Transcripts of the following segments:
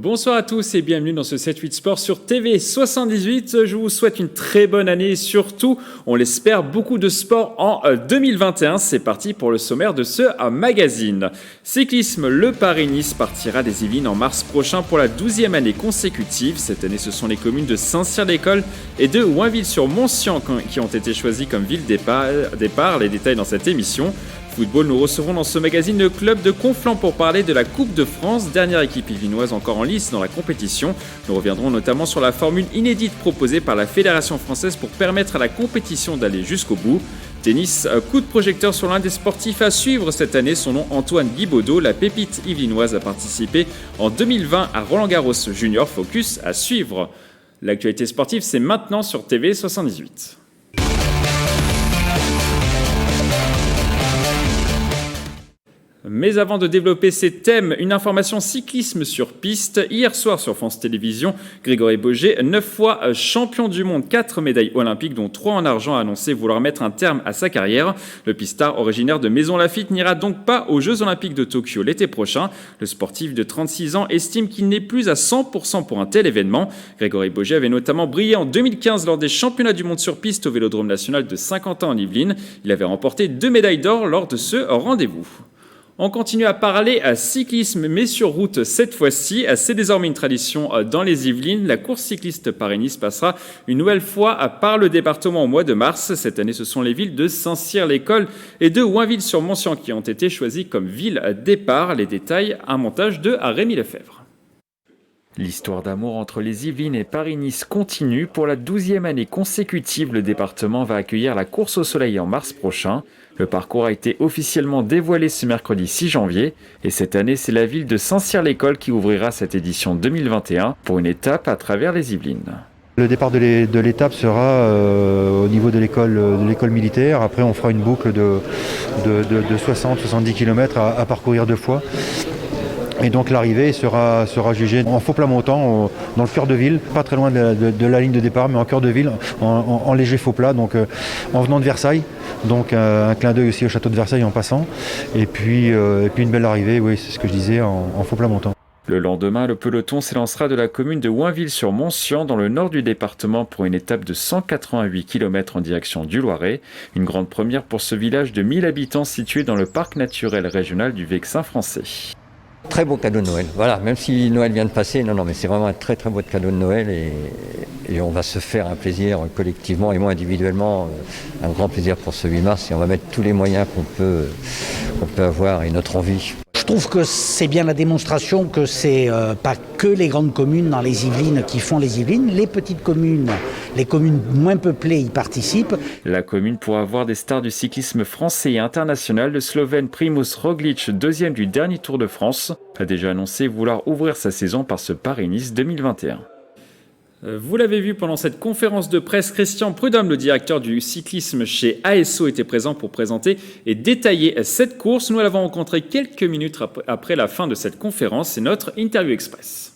Bonsoir à tous et bienvenue dans ce 7-8 Sport sur TV78. Je vous souhaite une très bonne année et surtout, on l'espère, beaucoup de sport en 2021. C'est parti pour le sommaire de ce magazine. Cyclisme, le Paris-Nice partira des Yvelines en mars prochain pour la 12e année consécutive. Cette année, ce sont les communes de Saint-Cyr-l'École et de Oinville-sur-Montcian qui ont été choisies comme ville départ. Les détails dans cette émission. Football, nous recevrons dans ce magazine le club de Conflans pour parler de la Coupe de France, dernière équipe yvelinoise encore en lice dans la compétition. Nous reviendrons notamment sur la formule inédite proposée par la Fédération française pour permettre à la compétition d'aller jusqu'au bout. Tennis, coup de projecteur sur l'un des sportifs à suivre cette année, son nom Antoine Guibaudot. La pépite yvelinoise a participé en 2020 à Roland-Garros Junior, focus à suivre. L'actualité sportive, c'est maintenant sur TV78. Mais avant de développer ces thèmes, une information cyclisme sur piste. Hier soir sur France Télévisions, Grégory Boger, 9 fois champion du monde, 4 médailles olympiques, dont 3 en argent, a annoncé vouloir mettre un terme à sa carrière. Le pistard originaire de Maisons-Laffitte n'ira donc pas aux Jeux Olympiques de Tokyo l'été prochain. Le sportif de 36 ans estime qu'il n'est plus à 100% pour un tel événement. Grégory Boger avait notamment brillé en 2015 lors des championnats du monde sur piste au Vélodrome national de Saint-Quentin en Yvelines. Il avait remporté 2 médailles d'or lors de ce rendez-vous. On continue à parler à cyclisme, mais sur route cette fois-ci. C'est désormais une tradition dans les Yvelines. La course cycliste Paris-Nice passera une nouvelle fois par le département au mois de mars. Cette année, ce sont les villes de Saint-Cyr-l'École et de Oinville-sur-Montcian qui ont été choisies comme ville départ. Les détails, un montage de Rémi Lefebvre. L'histoire d'amour entre les Yvelines et Paris-Nice continue. Pour la 12e année consécutive, le département va accueillir la course au soleil en mars prochain. Le parcours a été officiellement dévoilé ce mercredi 6 janvier et cette année, c'est la ville de Saint-Cyr-l'École qui ouvrira cette édition 2021 pour une étape à travers les Yvelines. Le départ de l'étape sera au niveau de l'école militaire. Après, on fera une boucle de 60-70 km à parcourir 2 fois. Et donc l'arrivée sera jugée en faux plat montant dans le cœur de ville, pas très loin de la ligne de départ, mais en cœur de ville, en léger faux plat, donc en venant de Versailles. Donc un clin d'œil aussi au château de Versailles en passant. Et puis une belle arrivée, oui, c'est ce que je disais, en faux plat montant. Le lendemain, le peloton s'élancera de la commune de Oinville-sur-Montcian dans le nord du département pour une étape de 188 km en direction du Loiret. Une grande première pour ce village de 1000 habitants situé dans le parc naturel régional du Vexin français. Très beau cadeau de Noël, voilà, même si Noël vient de passer, non, mais c'est vraiment un très très beau cadeau de Noël et on va se faire un plaisir collectivement et moi individuellement, un grand plaisir pour ce 8 mars et on va mettre tous les moyens qu'on peut avoir et notre envie. Je trouve que c'est bien la démonstration que c'est pas que les grandes communes dans les Yvelines qui font les Yvelines, les petites communes, les communes moins peuplées y participent. La commune pourra voir des stars du cyclisme français et international. Le Slovène Primož Roglič, deuxième du dernier Tour de France, a déjà annoncé vouloir ouvrir sa saison par ce Paris-Nice 2021. Vous l'avez vu pendant cette conférence de presse, Christian Prudhomme, le directeur du cyclisme chez ASO, était présent pour présenter et détailler cette course. Nous l'avons rencontré quelques minutes après la fin de cette conférence. C'est notre Interview Express.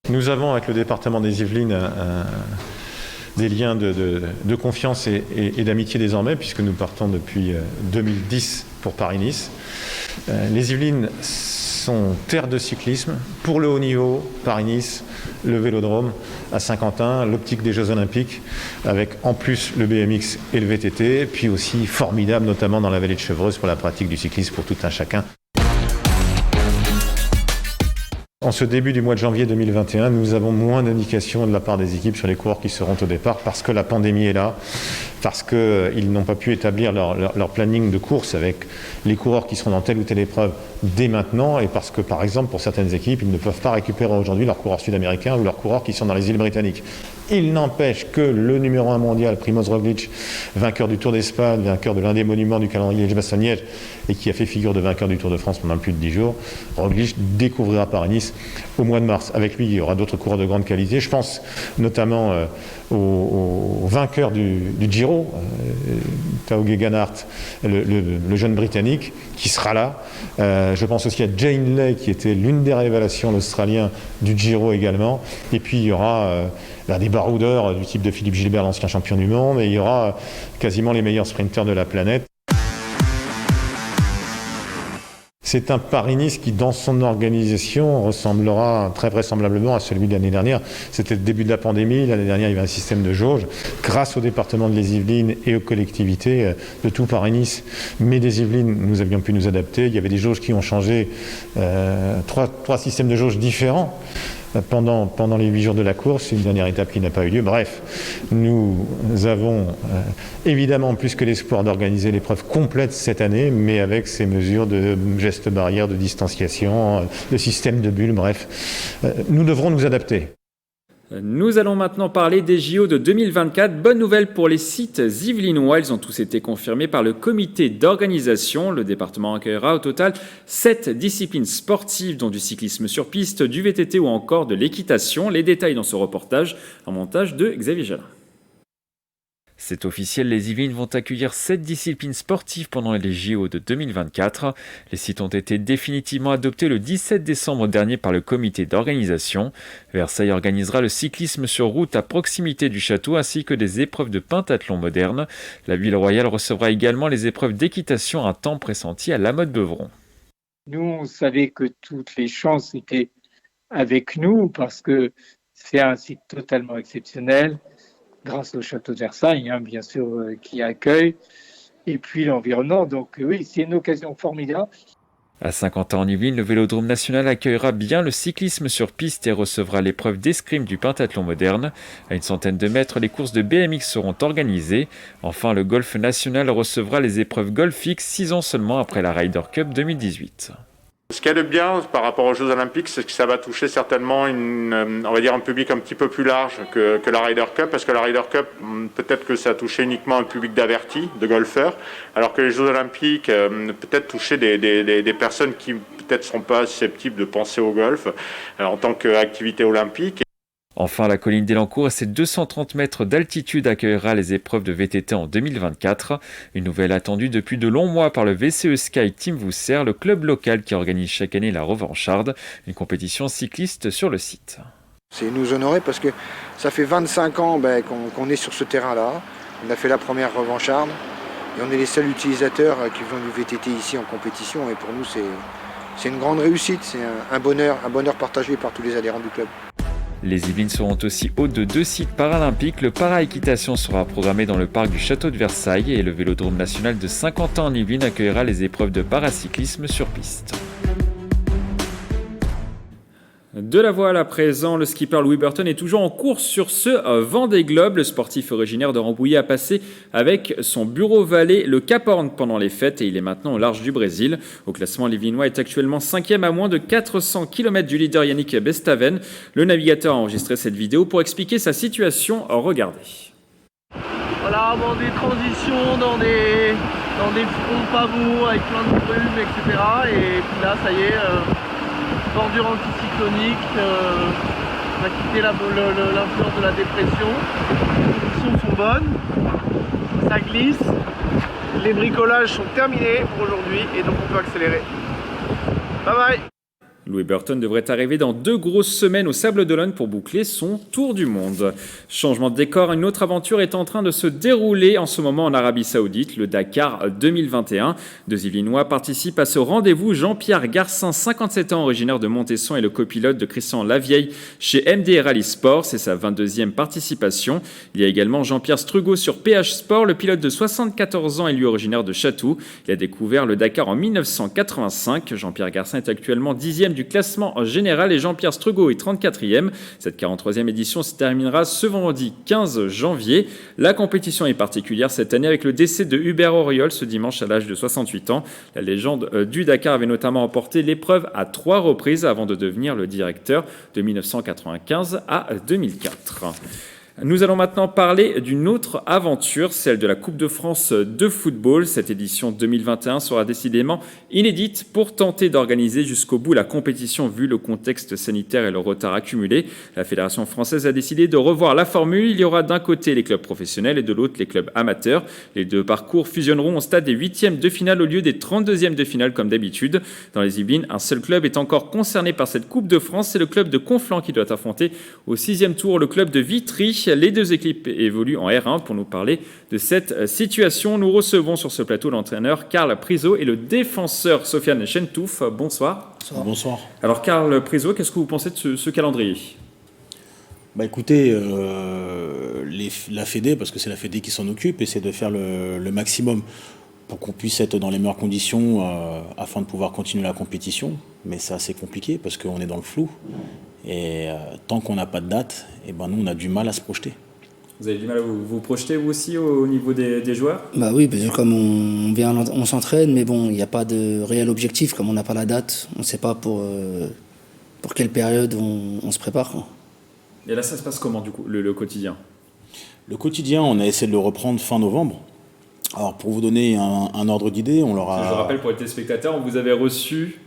Nous avons avec le département des Yvelines des liens de confiance et d'amitié désormais, puisque nous partons depuis 2010 pour Paris-Nice. Les Yvelines sont terre de cyclisme pour le haut niveau, Paris-Nice, le Vélodrome à Saint-Quentin, l'optique des Jeux Olympiques, avec en plus le BMX et le VTT, puis aussi formidable notamment dans la vallée de Chevreuse pour la pratique du cyclisme pour tout un chacun. En ce début du mois de janvier 2021, nous avons moins d'indications de la part des équipes sur les coureurs qui seront au départ parce que la pandémie est là, parce qu'ils n'ont pas pu établir leur planning de course avec les coureurs qui seront dans telle ou telle épreuve dès maintenant et parce que, par exemple, pour certaines équipes, ils ne peuvent pas récupérer aujourd'hui leurs coureurs sud-américains ou leurs coureurs qui sont dans les îles britanniques. Il n'empêche que le numéro 1 mondial, Primož Roglič, vainqueur du Tour d'Espagne, vainqueur de l'un des monuments du calendrier Liège-Bastogne-Liège et qui a fait figure de vainqueur du Tour de France pendant plus de 10 jours, Roglič découvrira Paris-Nice au mois de mars. Avec lui, il y aura d'autres coureurs de grande qualité. Je pense notamment au vainqueur du Giro, Tao Geoghegan Hart, le jeune Britannique, qui sera là. Je pense aussi à Jane Lay, qui était l'une des révélations l'Australien du Giro également. Et puis il y aura des baroudeurs du type de Philippe Gilbert, l'ancien champion du monde, et il y aura quasiment les meilleurs sprinteurs de la planète. C'est un Paris-Nice qui, dans son organisation, ressemblera très vraisemblablement à celui de l'année dernière. C'était le début de la pandémie. L'année dernière, il y avait un système de jauge. Grâce au département de les Yvelines et aux collectivités de tout Paris-Nice, mais des Yvelines, nous avions pu nous adapter. Il y avait des jauges qui ont changé, trois systèmes de jauges différents pendant les 8 jours de la course, une dernière étape qui n'a pas eu lieu. Bref, nous avons évidemment plus que l'espoir d'organiser l'épreuve complète cette année, mais avec ces mesures de gestes barrières, de distanciation, de système de bulles, bref. Nous devrons nous adapter. Nous allons maintenant parler des JO de 2024. Bonne nouvelle pour les sites yvelinois. Ils ont tous été confirmés par le comité d'organisation. Le département accueillera au total 7 disciplines sportives, dont du cyclisme sur piste, du VTT ou encore de l'équitation. Les détails dans ce reportage, un montage de Xavier Jalin. C'est officiel, les Yvelines vont accueillir 7 disciplines sportives pendant les JO de 2024. Les sites ont été définitivement adoptés le 17 décembre dernier par le comité d'organisation. Versailles organisera le cyclisme sur route à proximité du château ainsi que des épreuves de pentathlon moderne. La ville royale recevra également les épreuves d'équitation, un temps pressenti à La Motte-Beuvron. Nous, on savait que toutes les chances étaient avec nous parce que c'est un site totalement exceptionnel. Grâce au château de Versailles, bien sûr, qui accueille, et puis l'environnement. Donc oui, c'est une occasion formidable. À Saint-Quentin-en-Yvelines, le Vélodrome national accueillera bien le cyclisme sur piste et recevra l'épreuve d'escrime du pentathlon moderne. À une centaine de mètres, les courses de BMX seront organisées. Enfin, le golf national recevra les épreuves Golf X 6 ans seulement après la Ryder Cup 2018. Ce qu'il y a de bien par rapport aux Jeux Olympiques, c'est que ça va toucher certainement on va dire un public un petit peu plus large que la Ryder Cup, parce que la Ryder Cup, peut-être que ça a touché uniquement un public d'avertis, de golfeurs, alors que les Jeux Olympiques peut-être toucher des personnes qui peut-être ne seront pas susceptibles de penser au golf en tant qu'activité olympique. Enfin, la colline d'Elancourt et ses 230 mètres d'altitude accueillera les épreuves de VTT en 2024. Une nouvelle attendue depuis de longs mois par le VCE Sky Team Vousser, le club local qui organise chaque année la Revancharde, une compétition cycliste sur le site. C'est nous honorer parce que ça fait 25 ans qu'on est sur ce terrain-là. On a fait la première Revancharde et on est les seuls utilisateurs qui font du VTT ici en compétition. Et pour nous, c'est une grande réussite, c'est un bonheur partagé par tous les adhérents du club. Les Yvelines seront aussi hôtes de 2 sites paralympiques. Le para-équitation sera programmé dans le parc du château de Versailles et le Vélodrome national de Saint-Quentin-en-Yvelines accueillera les épreuves de paracyclisme sur piste. De la voile à présent, le skipper Louis Burton est toujours en course sur ce Vendée Globe. Le sportif originaire de Rambouillet a passé avec son bureau valet le Cap Horn pendant les fêtes et il est maintenant au large du Brésil. Au classement, l'Yvelinois est actuellement 5e à moins de 400 km du leader Yannick Bestaven. Le navigateur a enregistré cette vidéo pour expliquer sa situation. Regardez. Voilà, des transitions dans des fronts pavots avec plein de brume, etc. Et puis là, ça y est... bordure anticyclonique, on a quitté l'influence de la dépression, les conditions sont bonnes, ça glisse, les bricolages sont terminés pour aujourd'hui et donc on peut accélérer. Bye bye. Louis Burton devrait arriver dans 2 grosses semaines au Sable d'Olonne pour boucler son tour du monde. Changement de décor, une autre aventure est en train de se dérouler en ce moment en Arabie Saoudite, le Dakar 2021. 2 Yvelinois participent à ce rendez-vous. Jean-Pierre Garcin, 57 ans, originaire de Montesson, est le copilote de Christian Lavieille chez MD Rally Sport. C'est sa 22e participation. Il y a également Jean-Pierre Strugo sur PH Sport, le pilote de 74 ans et lui originaire de Chatou. Il a découvert le Dakar en 1985. Jean-Pierre Garcin est actuellement 10e du classement général et Jean-Pierre Strugo est 34e. Cette 43e édition se terminera ce vendredi 15 janvier. La compétition est particulière cette année avec le décès de Hubert Auriol ce dimanche à l'âge de 68 ans. La légende du Dakar avait notamment remporté l'épreuve à 3 reprises avant de devenir le directeur de 1995 à 2004. Nous allons maintenant parler d'une autre aventure, celle de la Coupe de France de football. Cette édition 2021 sera décidément inédite pour tenter d'organiser jusqu'au bout la compétition vu le contexte sanitaire et le retard accumulé. La Fédération française a décidé de revoir la formule. Il y aura d'un côté les clubs professionnels et de l'autre les clubs amateurs. Les 2 parcours fusionneront au stade des 8e de finale au lieu des 32e de finale comme d'habitude. Dans les Yvelines, un seul club est encore concerné par cette Coupe de France. C'est le club de Conflans qui doit affronter au 6e tour le club de Vitry. Les deux équipes évoluent en R1. Pour nous parler de cette situation, nous recevons sur ce plateau l'entraîneur Karl Prizot et le défenseur Sofiane Chentouf. Bonsoir. Bonsoir. Alors Karl Prizot, qu'est-ce que vous pensez de ce calendrier ? Écoutez, la Fédé, parce que c'est la Fédé qui s'en occupe, essaie de faire le maximum pour qu'on puisse être dans les meilleures conditions afin de pouvoir continuer la compétition. Mais c'est assez compliqué parce qu'on est dans le flou. Et tant qu'on n'a pas de date, nous on a du mal à se projeter. Vous avez du mal à vous projeter vous aussi au niveau des joueurs ? Oui, parce que comme on s'entraîne, mais bon, il n'y a pas de réel objectif. Comme on n'a pas la date, on ne sait pas pour quelle période on se prépare, quoi. Et là, ça se passe comment, du coup, le quotidien ? Le quotidien, on a essayé de le reprendre fin novembre. Alors, pour vous donner un ordre d'idée, on leur a... Je rappelle pour les téléspectateurs, on vous avait reçu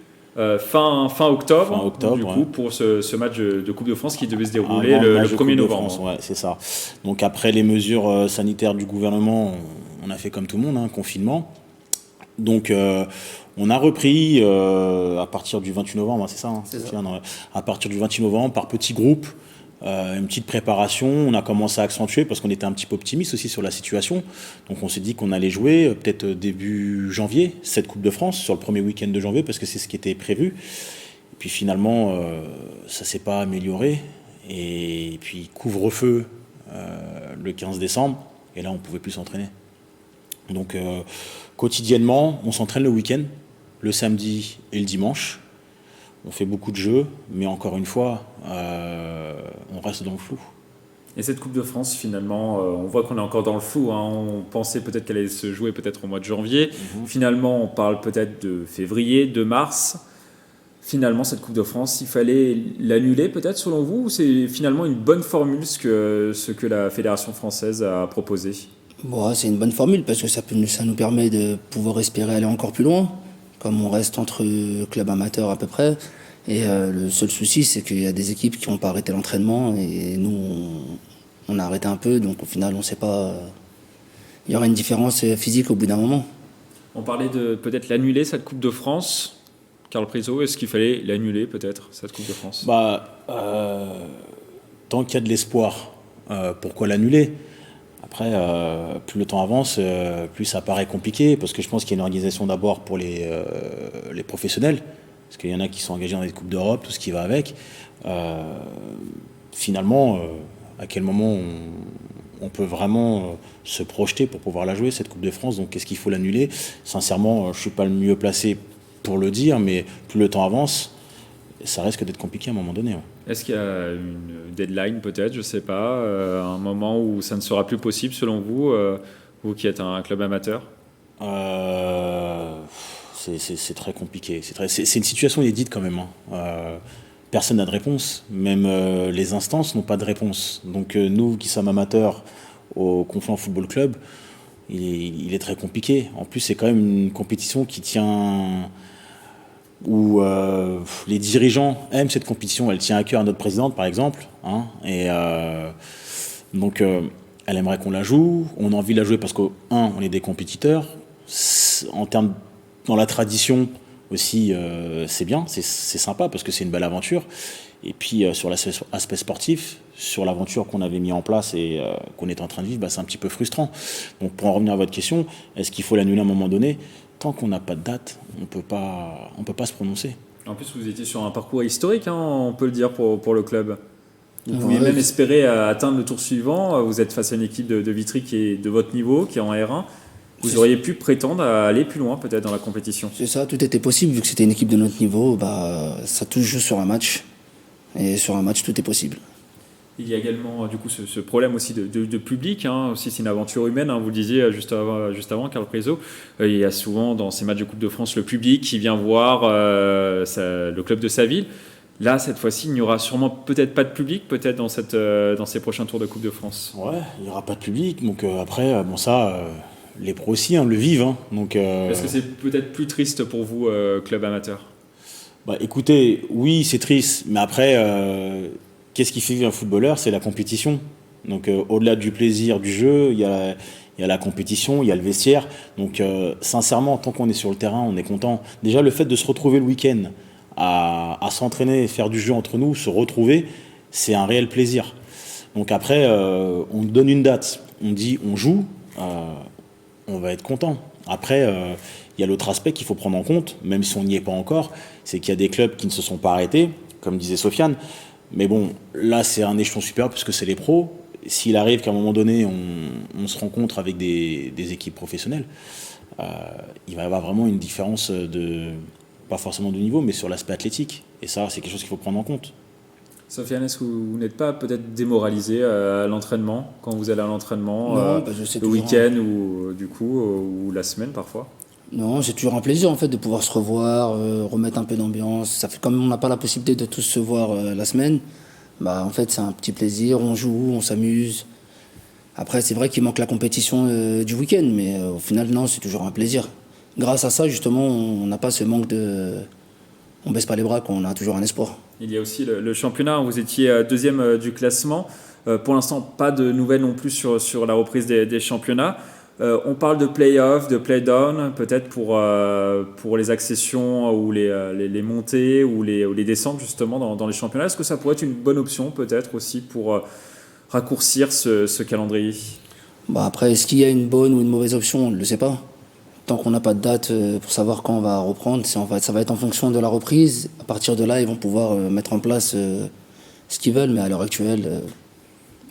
fin octobre, du coup, pour ce match de Coupe de France qui devait se dérouler le 1er novembre. France, ouais, c'est ça. Donc, après les mesures sanitaires du gouvernement, on a fait comme tout le monde, confinement. Donc, on a repris à partir du 28 novembre, c'est ça, c'est ça. À partir du 28 novembre, par petits groupes. Une petite préparation, on a commencé à accentuer parce qu'on était un petit peu optimiste aussi sur la situation. Donc on s'est dit qu'on allait jouer peut-être début janvier, cette Coupe de France, sur le premier week-end de janvier, parce que c'est ce qui était prévu. Et puis finalement, ça ne s'est pas amélioré. Et puis couvre-feu le 15 décembre, et là on ne pouvait plus s'entraîner. Donc quotidiennement, on s'entraîne le week-end, le samedi et le dimanche. On fait beaucoup de jeux, mais encore une fois, on reste dans le flou. Et cette Coupe de France, finalement, on voit qu'on est encore dans le flou. On pensait peut-être qu'elle allait se jouer peut-être au mois de janvier. Finalement, on parle peut-être de février, de mars. Finalement, cette Coupe de France, il fallait l'annuler peut-être selon vous, ou c'est finalement une bonne formule ce que la Fédération française a proposé ? C'est une bonne formule parce que ça nous permet de pouvoir espérer aller encore plus loin. Comme on reste entre clubs amateurs à peu près. Et le seul souci, c'est qu'il y a des équipes qui n'ont pas arrêté l'entraînement et nous, on a arrêté un peu. Donc au final, on ne sait pas. Il y aura une différence physique au bout d'un moment. On parlait de peut-être l'annuler, cette Coupe de France. Karl Prizot, est-ce qu'il fallait l'annuler peut-être, cette Coupe de France ? Tant qu'il y a de l'espoir, pourquoi l'annuler ? Après, plus le temps avance, plus ça paraît compliqué, parce que je pense qu'il y a une organisation d'abord pour les professionnels, parce qu'il y en a qui sont engagés dans les Coupes d'Europe, tout ce qui va avec. Finalement, à quel moment on peut vraiment se projeter pour pouvoir la jouer, cette Coupe de France ? Donc, est-ce qu'il faut l'annuler ? Sincèrement, je ne suis pas le mieux placé pour le dire, mais plus le temps avance, ça risque d'être compliqué à un moment donné. Ouais. Est-ce qu'il y a une deadline peut-être, je ne sais pas, un moment où ça ne sera plus possible selon vous, vous qui êtes un club amateur ? C'est très compliqué. C'est une situation inédite quand même. Personne n'a de réponse. Même les instances n'ont pas de réponse. Donc nous qui sommes amateurs au Conflans Football Club, il est très compliqué. En plus, c'est quand même une compétition qui tient... où les dirigeants aiment cette compétition, elle tient à cœur à notre présidente par exemple, donc elle aimerait qu'on la joue, on a envie de la jouer parce on est des compétiteurs, en termes, dans la tradition aussi c'est bien, c'est sympa parce que c'est une belle aventure, et puis sur l'aspect sportif, sur l'aventure qu'on avait mis en place et qu'on est en train de vivre, c'est un petit peu frustrant. Donc pour en revenir à votre question, est-ce qu'il faut l'annuler à un moment donné ? Tant qu'on n'a pas de date, on peut pas se prononcer. En plus, vous étiez sur un parcours historique, on peut le dire, pour le club. Vous pouviez même espérer atteindre le tour suivant. Vous êtes face à une équipe de Vitry qui est de votre niveau, qui est en R1. Vous auriez pu prétendre à aller plus loin, peut-être, dans la compétition. C'est ça, tout était possible. Vu que c'était une équipe de notre niveau, ça touche juste sur un match. Et sur un match, tout est possible. Il y a également du coup ce problème aussi de public, aussi c'est une aventure humaine, vous le disiez juste avant Karl Prizot. Il y a souvent dans ces matchs de Coupe de France le public qui vient voir le club de sa ville. Là, cette fois-ci, il n'y aura sûrement peut-être pas de public, peut-être dans ces prochains tours de Coupe de France. Ouais, il n'y aura pas de public, donc après, les pros aussi le vivent. Donc, est-ce que c'est peut-être plus triste pour vous, club amateur ? Écoutez, oui, c'est triste, mais après... qu'est-ce qui fait vivre un footballeur ? C'est la compétition. Donc au-delà du plaisir du jeu, il y a la compétition, il y a le vestiaire. Donc sincèrement, tant qu'on est sur le terrain, on est content. Déjà, le fait de se retrouver le week-end à s'entraîner, faire du jeu entre nous, se retrouver, c'est un réel plaisir. Donc après, on donne une date, on dit on joue, on va être content. Après, il y a l'autre aspect qu'il faut prendre en compte, même si on n'y est pas encore, c'est qu'il y a des clubs qui ne se sont pas arrêtés, comme disait Sofiane. Mais bon, là, c'est un échelon supérieur puisque c'est les pros. S'il arrive qu'à un moment donné, on se rencontre avec des équipes professionnelles, il va y avoir vraiment une différence pas forcément de niveau, mais sur l'aspect athlétique. Et ça, c'est quelque chose qu'il faut prendre en compte. Sofiane, est-ce que vous n'êtes pas peut-être démoralisé à l'entraînement, quand vous allez à l'entraînement, le week-end ou la semaine parfois? Non, c'est toujours un plaisir en fait de pouvoir se revoir, remettre un peu d'ambiance. Ça fait, comme on n'a pas la possibilité de tous se voir la semaine, en fait c'est un petit plaisir, on joue, on s'amuse. Après c'est vrai qu'il manque la compétition du week-end, mais au final non, c'est toujours un plaisir. Grâce à ça justement, on n'a pas ce manque de... On baisse pas les bras quand on a toujours un espoir. Il y a aussi le championnat, vous étiez deuxième du classement. Pour l'instant, pas de nouvelles non plus sur la reprise des championnats. On parle de play-off, de play-down, peut-être pour les accessions ou les montées ou les descentes justement dans les championnats. Est-ce que ça pourrait être une bonne option peut-être aussi pour raccourcir ce calendrier? Après, est-ce qu'il y a une bonne ou une mauvaise option? On ne le sait pas. Tant qu'on n'a pas de date pour savoir quand on va reprendre, ça va être en fonction de la reprise. À partir de là, ils vont pouvoir mettre en place ce qu'ils veulent, mais à l'heure actuelle,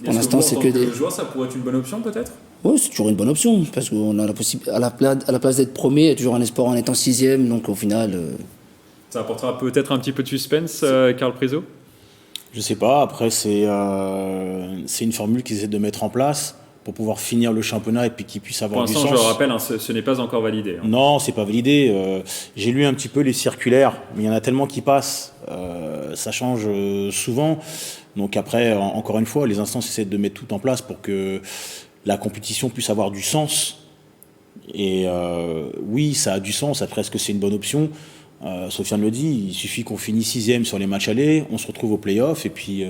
pour l'instant, c'est que des... joueur, ça pourrait être une bonne option peut-être? Oui, c'est toujours une bonne option, parce qu'on a la possibilité, à la place d'être premier, il y a toujours un espoir en étant sixième, donc au final... Ça apportera peut-être un petit peu de suspense, Carl Priso? Je sais pas, après c'est une formule qu'ils essaient de mettre en place pour pouvoir finir le championnat et puis qu'il puisse avoir du sens. Pour l'instant, je le rappelle, ce n'est pas encore validé. Non, c'est pas validé. J'ai lu un petit peu les circulaires, mais il y en a tellement qui passent. Ça change souvent. Donc après, encore une fois, les instances essaient de mettre tout en place pour que la compétition puisse avoir du sens. Et oui, ça a du sens. Après, est-ce que c'est une bonne option? Sofiane le dit, il suffit qu'on finisse sixième sur les matchs allés, on se retrouve au play-off et puis...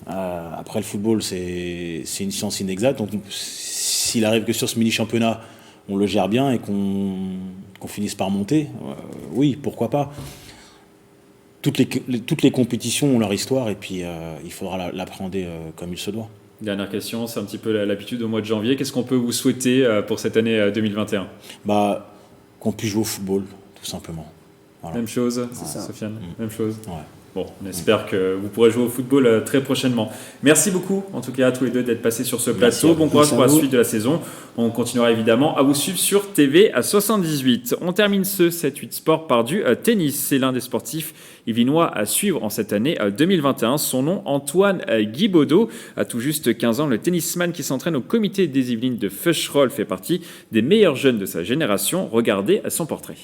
après le football c'est une science inexacte, donc s'il arrive que sur ce mini-championnat on le gère bien et qu'on finisse par monter, oui, pourquoi pas. Toutes les compétitions ont leur histoire et puis il faudra l'appréhender comme il se doit. Dernière question, c'est un petit peu l'habitude au mois de janvier, qu'est-ce qu'on peut vous souhaiter pour cette année 2021? Qu'on puisse jouer au football, tout simplement. Voilà. Même chose, Sofiane, même chose. Ouais. Bon, on espère que vous pourrez jouer au football très prochainement. Merci beaucoup, en tout cas, à tous les deux d'être passés sur ce plateau. Bon courage pour la suite de la saison. On continuera évidemment à vous suivre sur TV à 78. On termine ce 7-8 Sport par du tennis. C'est l'un des sportifs yvelinois à suivre en cette année 2021. Son nom, Antoine Guibaudot. À tout juste 15 ans, le tennisman qui s'entraîne au comité des Yvelines de Feucherolles fait partie des meilleurs jeunes de sa génération. Regardez son portrait.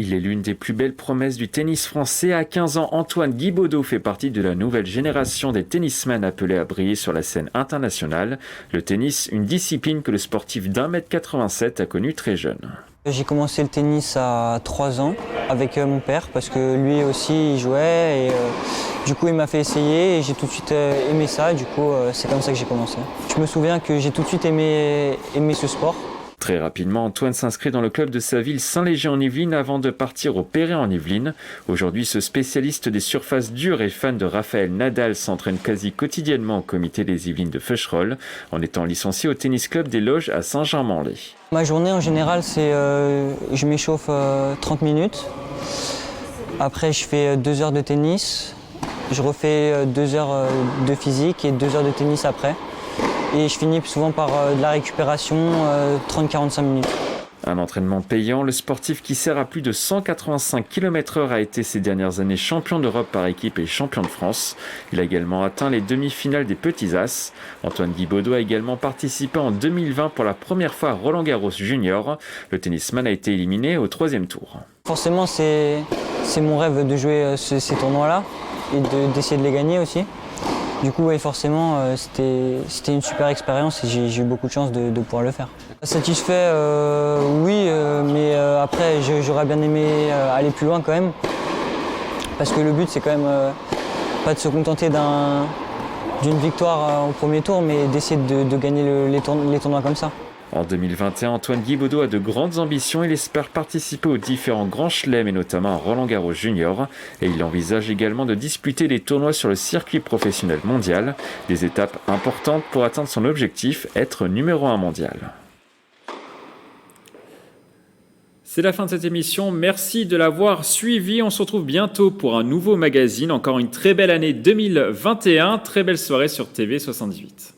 Il est l'une des plus belles promesses du tennis français. À 15 ans, Antoine Guibaudot fait partie de la nouvelle génération des tennismen appelés à briller sur la scène internationale. Le tennis, une discipline que le sportif d'1m87 a connue très jeune. J'ai commencé le tennis à 3 ans avec mon père parce que lui aussi il jouait et du coup il m'a fait essayer et j'ai tout de suite aimé ça. Du coup c'est comme ça que j'ai commencé. Je me souviens que j'ai tout de suite aimé ce sport. Très rapidement, Antoine s'inscrit dans le club de sa ville Saint-Léger-en-Yvelines avant de partir au Perret-en-Yvelines. Aujourd'hui, ce spécialiste des surfaces dures et fan de Raphaël Nadal s'entraîne quasi quotidiennement au comité des Yvelines de Feucherolles, en étant licencié au tennis club des Loges à Saint-Germain-en-Laye. Ma journée en général, c'est je m'échauffe 30 minutes. Après, je fais 2 heures de tennis. Je refais 2 heures de physique et 2 heures de tennis après. Et je finis souvent par de la récupération, 30-45 minutes. Un entraînement payant, le sportif qui sert à plus de 185 km/h a été ces dernières années champion d'Europe par équipe et champion de France. Il a également atteint les demi-finales des Petits As. Antoine Guibaudot a également participé en 2020 pour la première fois à Roland-Garros Junior. Le tennisman a été éliminé au 3e tour. Forcément, c'est mon rêve de jouer ces tournois-là et d'essayer de les gagner aussi. Du coup, ouais, forcément, c'était une super expérience et j'ai eu beaucoup de chance de pouvoir le faire. Satisfait, oui, mais après, j'aurais bien aimé aller plus loin quand même. Parce que le but, c'est quand même pas de se contenter d'une victoire au premier tour, mais d'essayer de gagner les tournois comme ça. En 2021, Antoine Guibaudot a de grandes ambitions. Il espère participer aux différents grands chelems et notamment à Roland-Garros Junior. Et il envisage également de disputer des tournois sur le circuit professionnel mondial. Des étapes importantes pour atteindre son objectif, être numéro 1 mondial. C'est la fin de cette émission. Merci de l'avoir suivi. On se retrouve bientôt pour un nouveau magazine. Encore une très belle année 2021. Très belle soirée sur TV78.